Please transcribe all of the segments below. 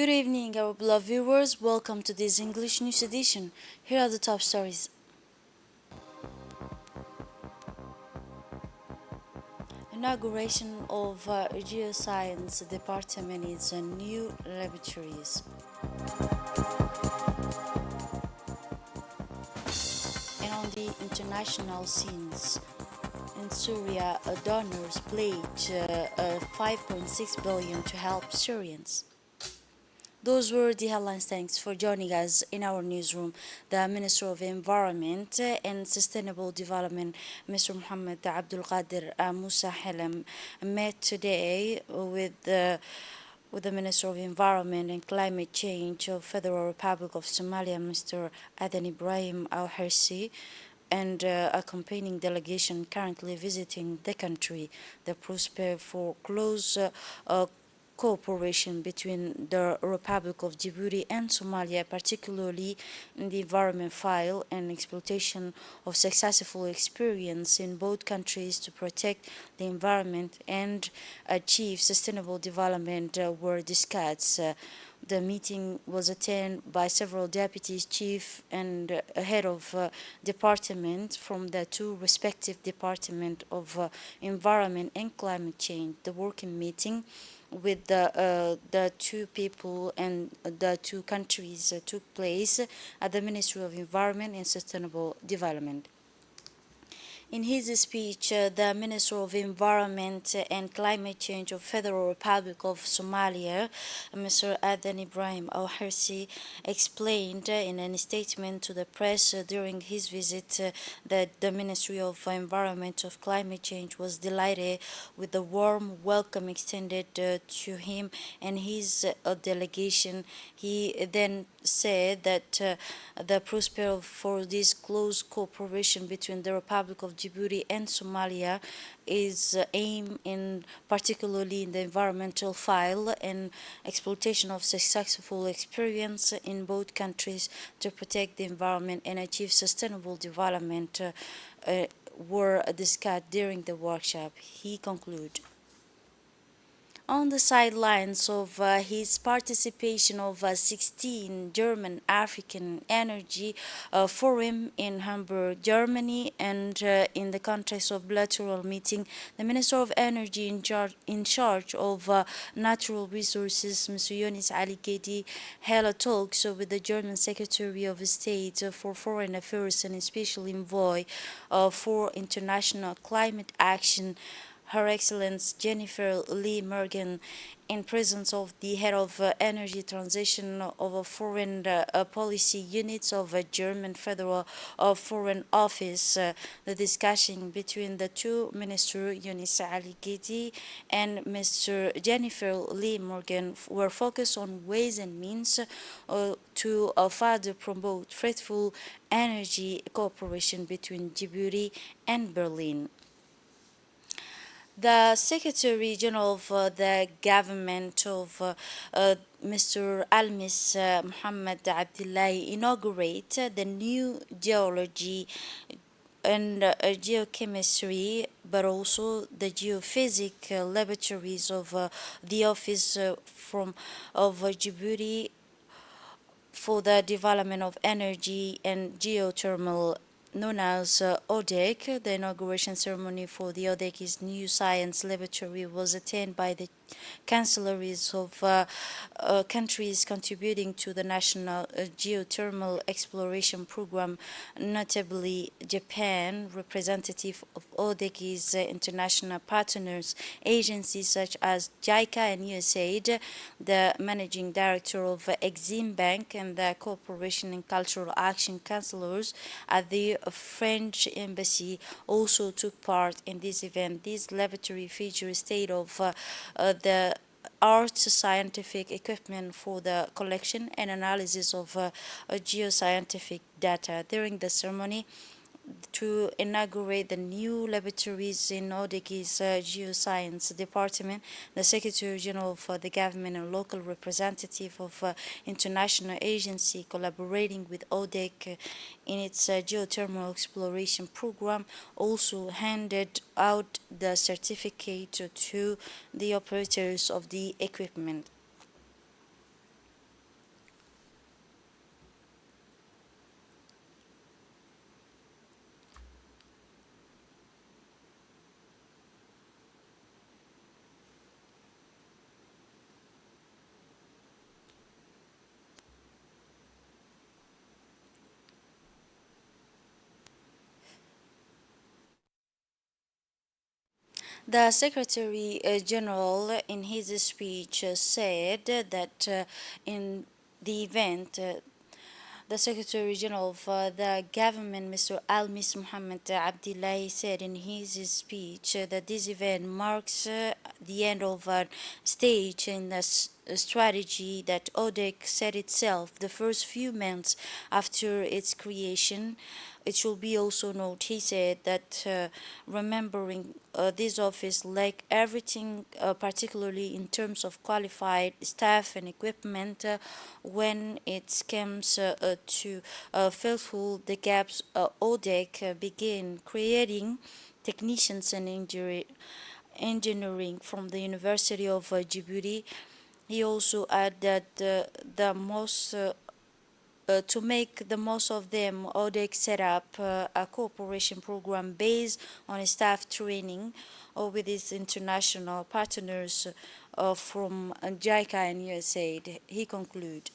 Good evening, our beloved viewers. Welcome to this English news edition. Here are the top stories. Inauguration of Geoscience Department is a new laboratories. And on the international scenes, in Syria, donors pledge 5.6 billion to help Syrians. Those were the headlines. Thanks for joining us in our newsroom. The Minister of Environment and Sustainable Development, Mr. Mohammed Abdul Qadir Musa Helem, met today with the Minister of Environment and Climate Change of Federal Republic of Somalia, Mr. Adan Ibrahim Al Hirsi, and accompanying delegation currently visiting the country. The prospect for close cooperation between the Republic of Djibouti and Somalia, particularly in the environment file and exploitation of successful experience in both countries to protect the environment and achieve sustainable development were discussed. The meeting was attended by several deputies, chief, and head of department from the two respective department of environment and climate change. The working meeting with the two people and the two countries took place at the Ministry of Environment and Sustainable Development. In his speech, the Minister of Environment and Climate Change of Federal Republic of Somalia, Mr. Adan Ibrahim Al Hirsi, explained in a statement to the press during his visit that the Ministry of Environment of Climate Change was delighted with the warm welcome extended to him and his delegation. He then said that the prospect for this close cooperation between the Republic of Djibouti and Somalia is aimed in particularly in the environmental file and exploitation of successful experience in both countries to protect the environment and achieve sustainable development were discussed during the workshop. He concluded. On the sidelines of his participation of 16 German African Energy Forum in Hamburg, Germany, and in the context of bilateral meeting, the Minister of Energy in charge of natural resources, Mr. Younis Ali Gedi, held talks with the German Secretary of State for Foreign Affairs and Special Envoy for International Climate Action, Her Excellency Jennifer Lee Morgan, in presence of the head of energy transition of a foreign policy units of a German Federal Foreign Office. The discussion between the two ministers, Younis Ali Gedi and Mr. Jennifer Lee Morgan, were focused on ways and means to further promote fruitful energy cooperation between Djibouti and Berlin. The Secretary General of the government of Mr. Almis Muhammad Abdullahi inaugurated the new geology and geochemistry, but also the geophysics laboratories of the office from of Djibouti for the development of energy and geothermal, known as ODEC. The inauguration ceremony for the ODEC's new science laboratory was attended by the chancelleries of countries contributing to the national geothermal exploration program, notably Japan. Representative of ODEC's international partners, agencies such as JICA and USAID, the managing director of Exim Bank, and the Cooperation and Cultural Action counselors at the French Embassy also took part in this event. This laboratory features state of the art scientific equipment for the collection and analysis of geoscientific data. During the ceremony, to inaugurate the new laboratories in ODEC's Geoscience Department, the Secretary General for the government and local representative of international agency collaborating with ODEC in its geothermal exploration program also handed out the certificate to the operators of the equipment. The Secretary General, in his speech, said that in the event, the Secretary General of the government, Mr. Almis Mohammed Abdullahi, said in his speech that this event marks the end of a stage in the strategy that ODEC set itself the first few months after its creation. It should be also noted, he said, that remembering this office, like everything, particularly in terms of qualified staff and equipment, when it comes to fulfill the gaps, ODEC began creating technicians and engineering from the University of Djibouti. He also added that the most to make the most of them, ODEC set up a cooperation program based on staff training with its international partners from JICA and USAID. He concluded.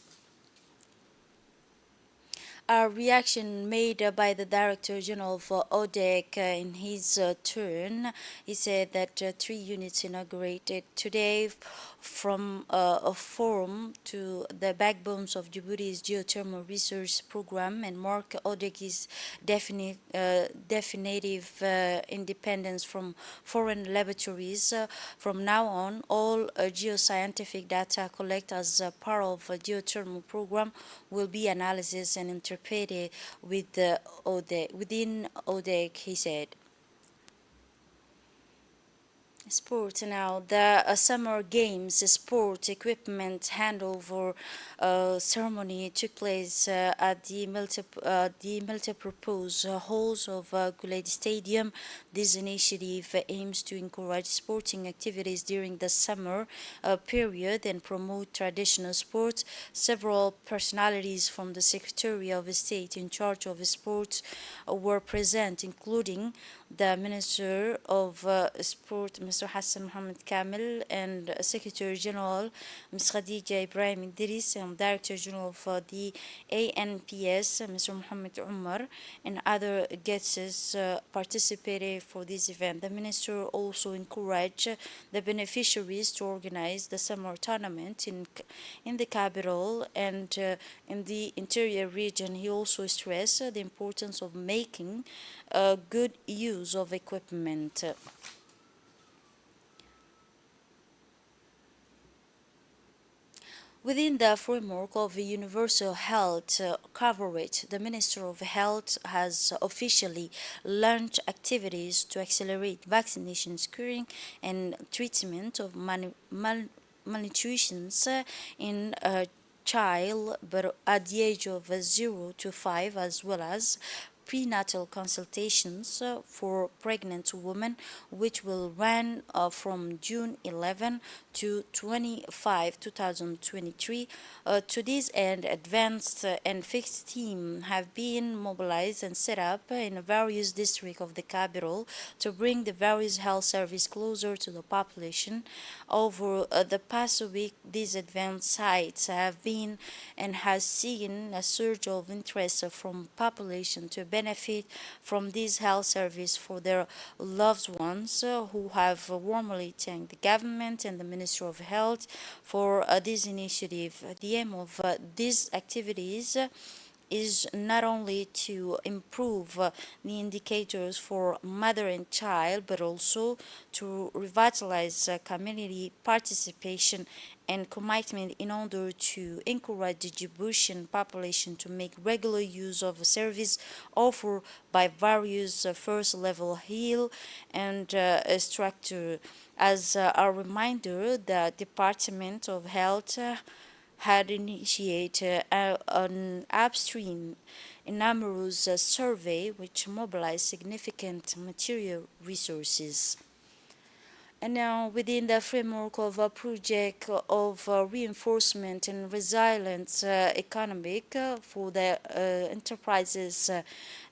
A reaction made by the Director General of ODEC in his turn. He said that three units inaugurated today from a forum to the backbones of Djibouti's geothermal research program and mark ODEC's definitive independence from foreign laboratories. From now on, all geoscientific data collected as part of a geothermal program will be analyzed and interpreted within ODEC, he said. Sport now. The Summer Games sport equipment handover ceremony took place at the multi-purpose halls of Guled Stadium. This initiative aims to encourage sporting activities during the summer period and promote traditional sports. Several personalities from the Secretary of State in charge of sports were present, including the Minister of Sport, Mr. Hassan Mohammed Kamel, and Secretary General, Ms. Khadija Ibrahim Idris, and Director General of the ANPS, Mr. Mohammed Umar, and other guests participated for this event. The Minister also encouraged the beneficiaries to organize the summer tournament in the capital and in the interior region. He also stressed the importance of making good use of equipment. Within the framework of universal health coverage, the Minister of Health has officially launched activities to accelerate vaccination, screening, and treatment of malnutrition in child but at the age of 0 to 5, as well as prenatal consultations for pregnant women, which will run from June 11 to 25, 2023. To this end, advanced and fixed teams have been mobilized and set up in various districts of the capital to bring the various health services closer to the population. Over the past week, these advanced sites have been and has seen a surge of interest from population to benefit from this health service for their loved ones who have warmly thanked the government and the Ministry of Health for this initiative. The aim of these activities is not only to improve the indicators for mother and child, but also to revitalize community participation and commitment in order to encourage the Djiboutian population to make regular use of a service offered by various first-level health and structure. As a reminder, the Department of Health had initiated an upstream numerous survey which mobilized significant material resources. And now, within the framework of a project of reinforcement and resilience economic for the enterprises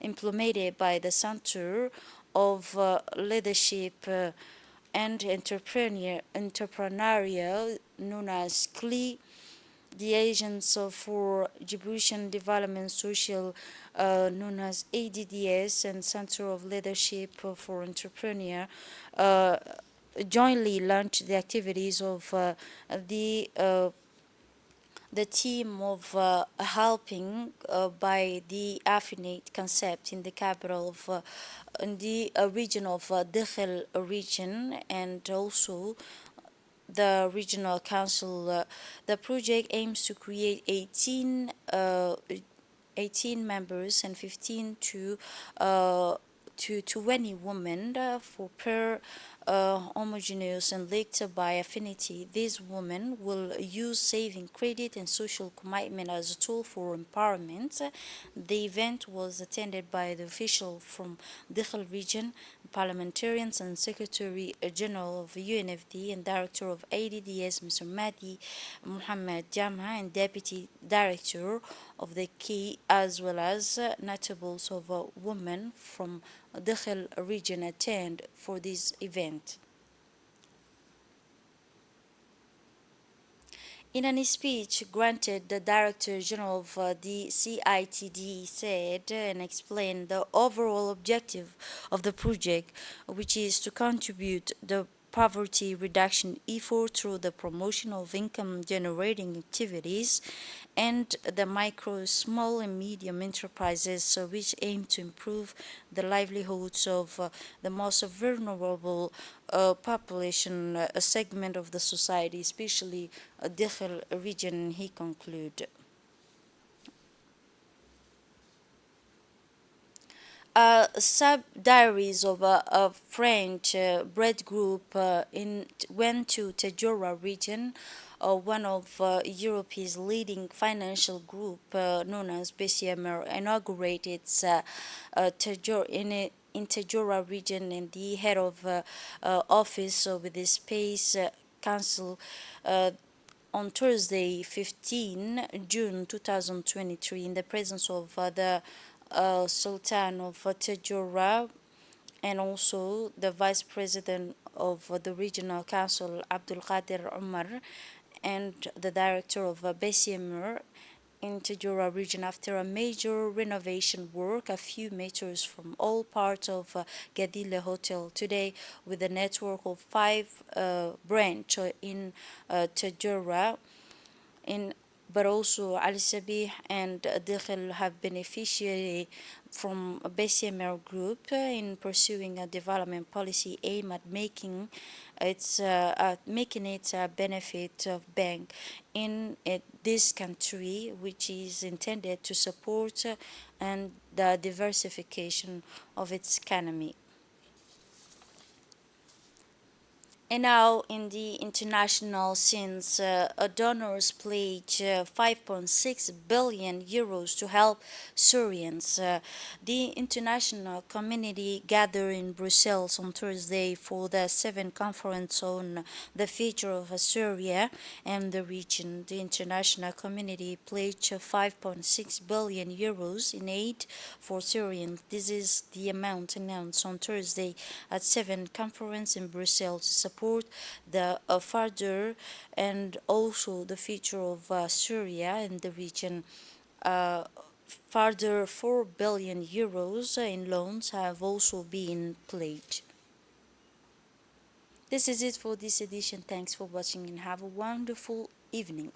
implemented by the Center of Leadership and Entrepreneurial, known as CLI, the Agents for Djiboutian Development Social, known as ADDS, and Center of Leadership for Entrepreneur, jointly launched the activities of the uh, the team of helping by the affinate concept in the capital of in the region of Dakhel region, and also the regional council. The project aims to create 18 members and 15 to 20 women for per homogeneous and linked by affinity. These women will use saving credit and social commitment as a tool for empowerment. The event was attended by the official from Dakhel region, parliamentarians and Secretary General of UNFD and Director of ADDS, Mr. Mahdi Muhammad Jama, and Deputy Director of the key, as well as notables of women from Dakhel region attend for this event. In a speech granted, the Director General of the CITD said and explained the overall objective of the project, which is to contribute the poverty reduction effort through the promotion of income generating activities and the micro, small, and medium enterprises, which aim to improve the livelihoods of the most vulnerable population segment of the society, especially Dakhel region, he concluded. Sub-diaries of a French bread group went to Tejora region, one of Europe's leading financial group known as BCMR, inaugurated its in Tejora region, and the head of office with the Space Council on Thursday, 15 June 2023, in the presence of the Sultan of Tejora and also the Vice President of the Regional Council, Abdul Qadir Umar, and the Director of BCMR in Tejora region after a major renovation work a few meters from all parts of Gadile Hotel today, with a network of 5 branches in Tejora in but also Al Sabih and Dakhel have beneficiated from a BCMR group in pursuing a development policy aimed at making it a benefit of bank in this country, which is intended to support and the diversification of its economy. And now, in the international scenes, donors pledge 5.6 billion euros to help Syrians. The international community gathered in Brussels on Thursday for the seventh conference on the future of Syria and the region. The international community pledged 5.6 billion euros in aid for Syrians. This is the amount announced on Thursday at seventh conference in Brussels to support the further and also the future of Syria and the region. Uh, Further 4 billion euros in loans have also been pledged. This is it for this edition. Thanks for watching and have a wonderful evening.